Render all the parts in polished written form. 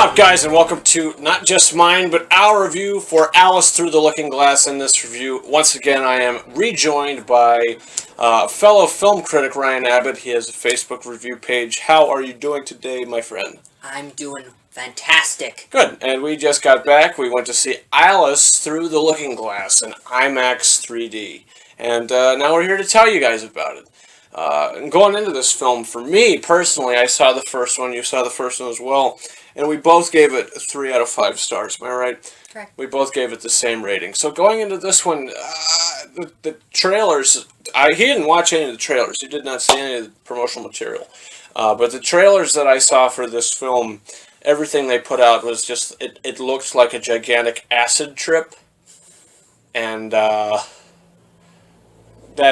up, guys, and welcome to not just mine, but our review for Alice Through the Looking Glass. In this review, once again, I am rejoined by fellow film critic Ryan Abbott. He has a Facebook review page. How are you doing today, my friend? I'm doing fantastic. Good, and we just got back. We went to see Alice Through the Looking Glass in IMAX 3D. And now we're here to tell you guys about it. And going into this film, for me, personally, I saw the first one, you saw the first one as well, and we both gave it 3 out of 5 stars, am I right? Correct. We both gave it the same rating. So going into this one, the trailers, he didn't watch any of the trailers, he did not see any of the promotional material, but the trailers that I saw for this film, everything they put out was just, it looked like a gigantic acid trip, and that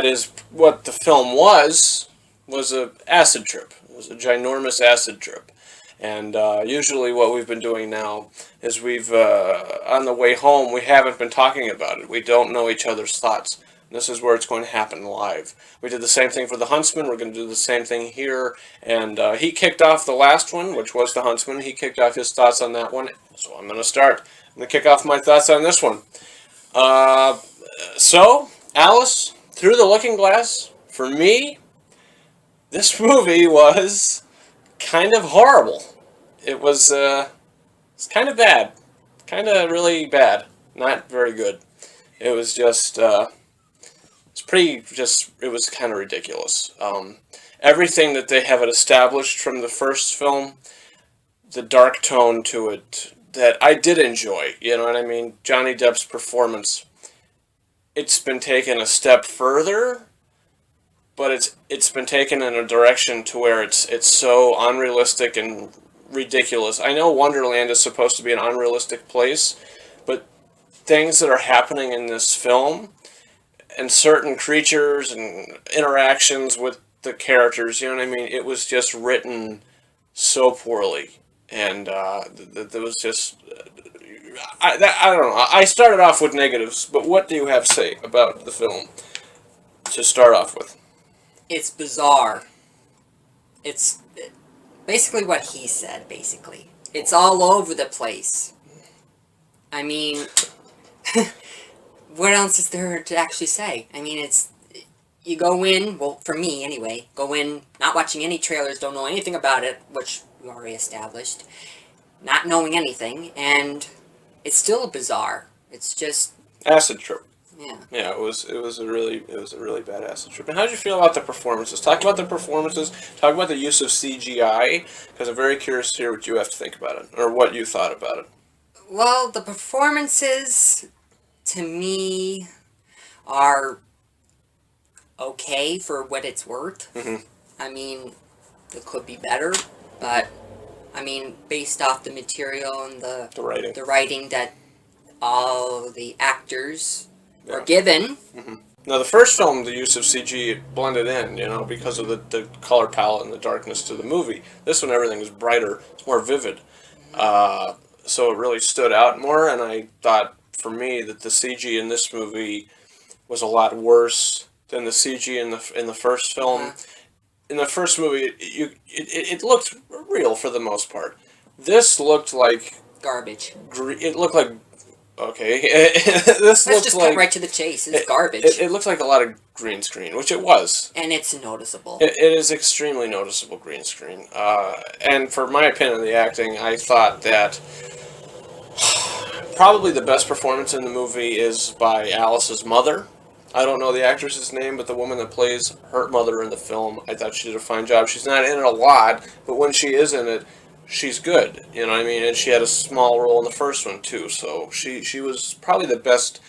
is what the film was a acid trip. It was a ginormous acid trip. And usually what we've been doing now is we've, on the way home, we haven't been talking about it. We don't know each other's thoughts. This is where it's going to happen live. We did the same thing for The Huntsman. We're going to do the same thing here. And he kicked off the last one, which was The Huntsman. He kicked off his thoughts on that one. So I'm going to start. I'm going to kick off my thoughts on this one. So, Alice Through the Looking Glass, for me, this movie was kind of horrible. It was it's kind of bad. Kind of really bad. Not very good. It was just, it was kind of ridiculous. Everything that they have established from the first film, the dark tone to it, that I did enjoy, you know what I mean? Johnny Depp's performance, it's been taken a step further, but it's been taken in a direction to where it's so unrealistic and ridiculous. I know Wonderland is supposed to be an unrealistic place, but things that are happening in this film and certain creatures and interactions with the characters, you know what I mean? It was just written so poorly, and there was just I don't know. I started off with negatives, but what do you have to say about the film to start off with? It's bizarre. It's basically what he said, basically. It's all over the place. I mean, what else is there to actually say? I mean, you go in, well, for me anyway, go in not watching any trailers, don't know anything about it, which we already established, not knowing anything, and it's still bizarre. It's just acid trip. Yeah. Yeah, it was a really bad acid trip. And how did you feel about the performances? Talk about the performances. Talk about the use of CGI, because I'm very curious to hear what you have to think about it, or what you thought about it. Well, the performances to me are okay for what it's worth. Mm-hmm. I mean, it could be better, but I mean, based off the material and the writing that all the actors were given. Mm-hmm. Now, the first film, the use of CG blended in, you know, because of the color palette and the darkness to the movie. This one, everything is brighter, it's more vivid. So it really stood out more, and I thought, for me, that the CG in this movie was a lot worse than the CG in the first film. Uh-huh. In the first movie, it looked real for the most part. This looked like garbage. It looked like, okay, this Let's just cut right to the chase. It's garbage. It looks like a lot of green screen, which it was. And it's noticeable. It is extremely noticeable green screen. And for my opinion of the acting, I thought that probably the best performance in the movie is by Alice's mother. I don't know the actress's name, but the woman that plays her mother in the film, I thought she did a fine job. She's not in it a lot, but when she is in it, she's good. You know what I mean? And she had a small role in the first one too, so she was probably the best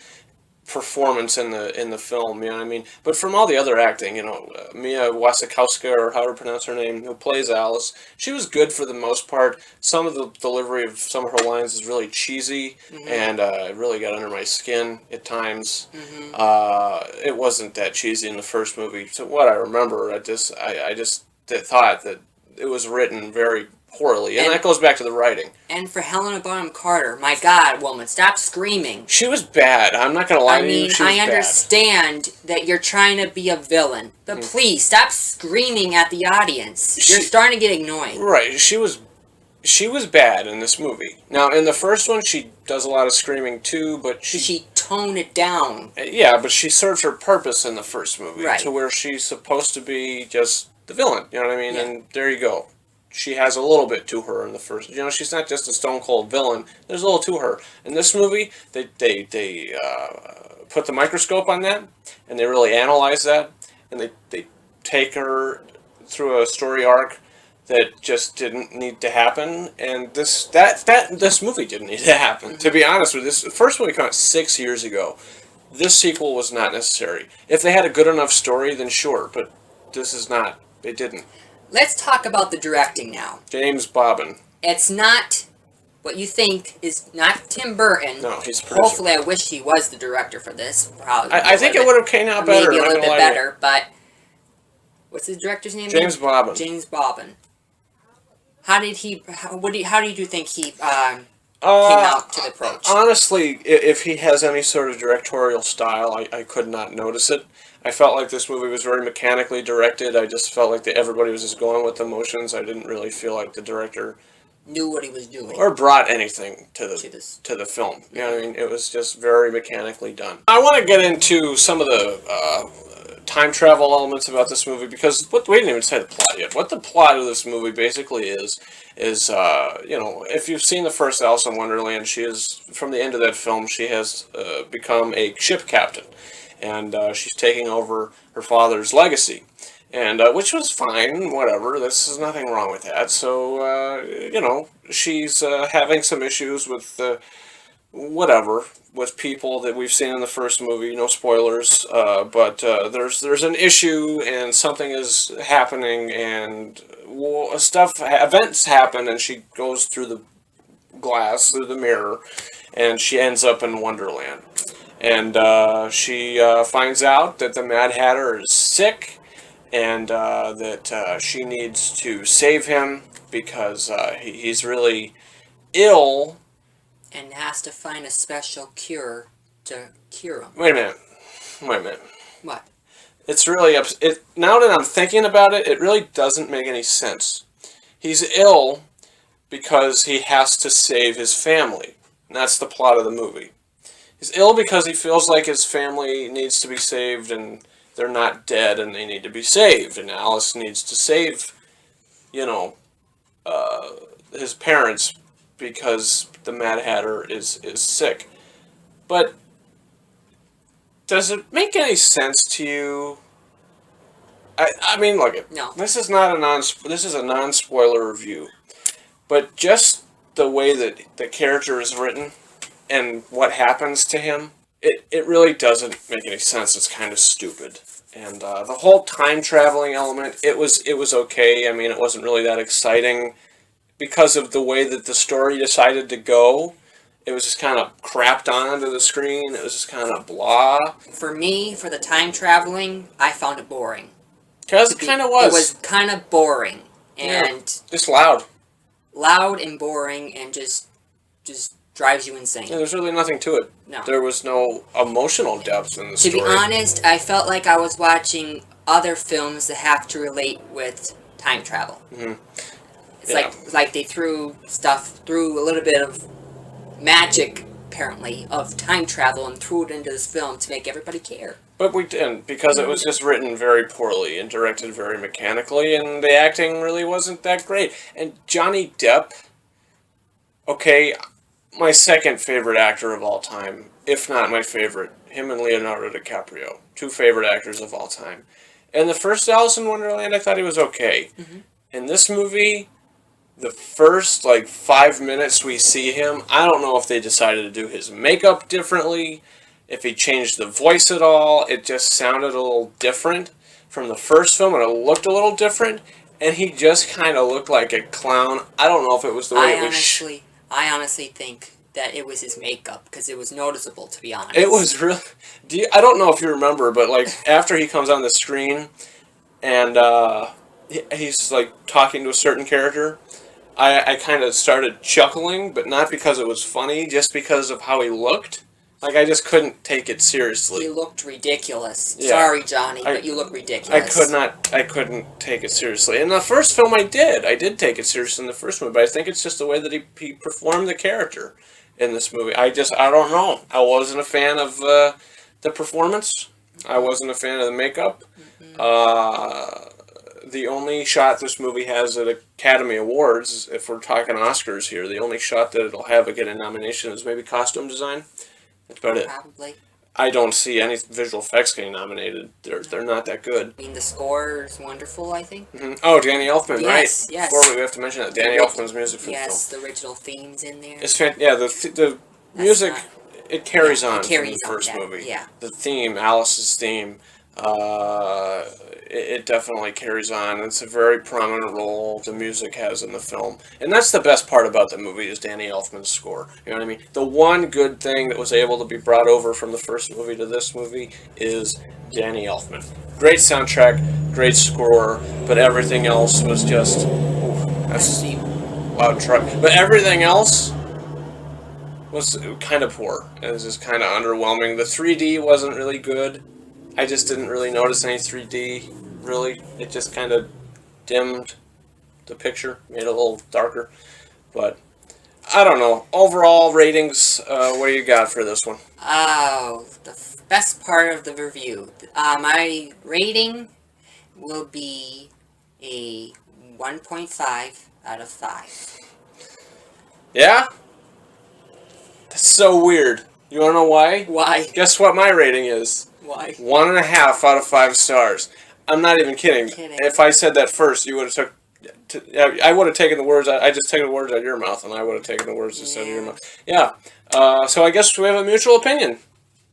performance in the film. You know what I mean? But from all the other acting, you know, Mia Wasikowska, or how to pronounce her name, who plays Alice, she was good for the most part. Some of the delivery of some of her lines is really cheesy, and it really got under my skin at times. It wasn't that cheesy in the first movie. So what I remember, I just thought that it was written very poorly, and that goes back to the writing. And for Helena Bonham Carter, my God, woman, stop screaming. She was bad. I'm not gonna lie to you. She was I understand that you're trying to be a villain, but please stop screaming at the audience. You're starting to get annoying. Right. She was she was bad in this movie. Now, in the first one, she does a lot of screaming too, but Did she tone it down? yeah, but she serves her purpose in the first movie Right. to where she's supposed to be just the villain. You know what I mean? Yeah. And there you go. She has a little bit to her in the first. You know, she's not just a stone cold villain. There's a little to her. In this movie, they put the microscope on that, and they really analyze that, and they take her through a story arc that just didn't need to happen, and this movie didn't need to happen. To be honest with you, this first movie came out 6 years ago. This sequel was not necessary. If they had a good enough story, then sure, but this is not. They didn't. Let's talk about the directing now. James Bobbin. It's not what you think is not Tim Burton. No, he's producer. Hopefully, I wish he was the director for this. Probably. I think it would have came out better. Maybe a I'm not little gonna bit lie to you. better, but what's the director's name? James Bobbin. James Bobbin. How did he? How did you think he came out to the approach? Honestly, if he has any sort of directorial style, I could not notice it. I felt like this movie was very mechanically directed. I just felt like everybody was just going with the motions. I didn't really feel like the director Knew what he was doing. or brought anything to this. the film. You know what I mean? It was just very mechanically done. I want to get into some of the time travel elements about this movie because we didn't even say the plot yet. What the plot of this movie basically is you know, if you've seen the first Alice in Wonderland, she is, from the end of that film, she has become a ship captain, and she's taking over her father's legacy, and which was fine, whatever. There's nothing wrong with that. So you know, she's having some issues with whatever with people that we've seen in the first movie. No spoilers, but there's an issue and something is happening and events happen, and she goes through the glass, through the mirror, and she ends up in Wonderland. And she finds out that the Mad Hatter is sick, and that she needs to save him because he's really ill. And has to find a special cure to cure him. Wait a minute. What? It's really now that I'm thinking about it, it really doesn't make any sense. He's ill because he has to save his family. And that's the plot of the movie. He's ill because he feels like his family needs to be saved and they're not dead and they need to be saved. And Alice needs to save, you know, his parents because the Mad Hatter is sick. But does it make any sense to you? I mean, look, No. this is not this is a non-spoiler review, but just the way that the character is written and what happens to him, it really doesn't make any sense. It's kind of stupid. And the whole time traveling element, it was okay. I mean, it wasn't really that exciting because of the way that the story decided to go. It was just kind of crapped onto the screen. It was just kind of blah. For me, for the time traveling, I found it boring. Because it kind of was. It was kind of boring. And yeah, just loud. Loud and boring and just drives you insane. Yeah, there's really nothing to it. No. There was no emotional depth in the story. To be honest, I felt like I was watching other films that have to relate with time travel. Mm-hmm. It's like they threw a little bit of magic, apparently, of time travel and threw it into this film to make everybody care. But we didn't, because it was just written very poorly and directed very mechanically, and the acting really wasn't that great. And Johnny Depp, okay, my second favorite actor of all time, if not my favorite, him and Leonardo DiCaprio, two favorite actors of all time. In the first Alice in Wonderland, I thought he was okay. Mm-hmm. In this movie, the first, 5 minutes we see him, I don't know if they decided to do his makeup differently, if he changed the voice at all. It just sounded a little different from the first film, and it looked a little different, and he just kind of looked like a clown. I don't know if it was the way it was... I honestly think that it was his makeup, because it was noticeable, to be honest. It was really... I don't know if you remember, but, after he comes on the screen, and he's, talking to a certain character, I kind of started chuckling, but not because it was funny, just because of how he looked. Like, I just couldn't take it seriously. You looked ridiculous. Yeah. Sorry, Johnny, but you look ridiculous. I couldn't take it seriously. In the first film, I did take it seriously in the first movie, but I think it's just the way that he performed the character in this movie. I don't know. I wasn't a fan of the performance. I wasn't a fan of the makeup. The only shot this movie has at Academy Awards, if we're talking Oscars here, the only shot that it'll have get a nomination is maybe costume design. That's about it. Probably. I don't see any visual effects getting nominated. They're not that good. I mean, the score is wonderful, I think. Oh, Danny Elfman, Yes, right? yes. Before we have to mention that Danny Elfman's music for the film. Yes, the original themes in there. It's the music. It carries on from the on first that, movie. yeah. The theme, Alice's theme, it definitely carries on. It's a very prominent role the music has in the film. And that's the best part about the movie is Danny Elfman's score. You know what I mean? The one good thing that was able to be brought over from the first movie to this movie is Danny Elfman. Great soundtrack, great score, but everything else was just... Ooh, that's a loud truck. But everything else was kind of poor. It was just kind of underwhelming. The 3D wasn't really good. I just didn't really notice any 3D, really. It just kind of dimmed the picture, made it a little darker. But, I don't know. Overall ratings, what do you got for this one? Oh, the best part of the review. My rating will be a 1.5 out of 5. Yeah? That's so weird. You want to know why? Why? Guess what my rating is? Why? 1.5 out of 5 stars. I'm not even kidding. If I said that first, you would have I would have taken the words. I just taken the words out of your mouth, and I would have taken the words out of your mouth. Yeah. So I guess we have a mutual opinion.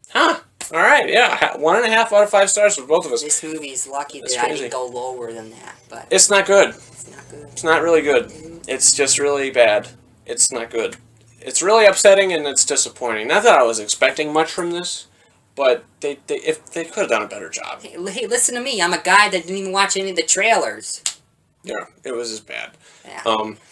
Huh. All right. Yeah. 1.5 out of 5 stars for both of us. This movie's lucky That's that I crazy. didn't go lower than that, but It's not good. it's not good. It's not really good. It's just really bad. It's not good. It's really upsetting and it's disappointing. Not that I was expecting much from this, but they could have done a better job. Hey, listen to me. I'm a guy that didn't even watch any of the trailers. Yeah, it was as bad. Yeah.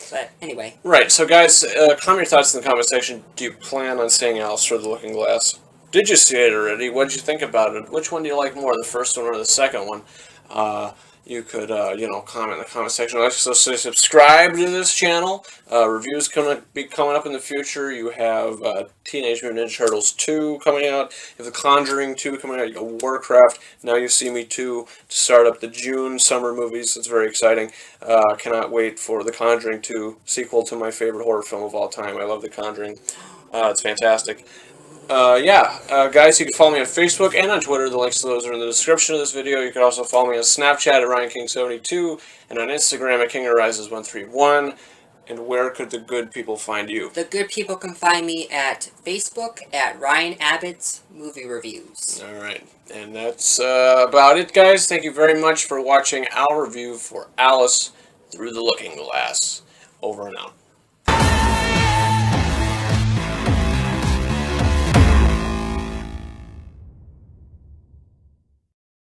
But anyway. Right, so guys, comment your thoughts in the comment section. Do you plan on seeing Alice Through the Looking Glass? Did you see it already? What did you think about it? Which one do you like more, the first one or the second one? You could, comment in the comment section. Also, subscribe to this channel. Reviews be coming up in the future. You have Teenage Mutant Ninja Turtles 2 coming out. You have The Conjuring 2 coming out. You got Warcraft. Now You See Me 2 to start up the June summer movies. It's very exciting. Cannot wait for The Conjuring 2, sequel to my favorite horror film of all time. I love The Conjuring. It's fantastic. Guys, you can follow me on Facebook and on Twitter. The links to those are in the description of this video. You can also follow me on Snapchat at RyanKing72 and on Instagram at KingArises131. And where could the good people find you? The good people can find me at Facebook at Ryan Abbott's Movie Reviews. All right. And that's about it, guys. Thank you very much for watching our review for Alice Through the Looking Glass. Over and out.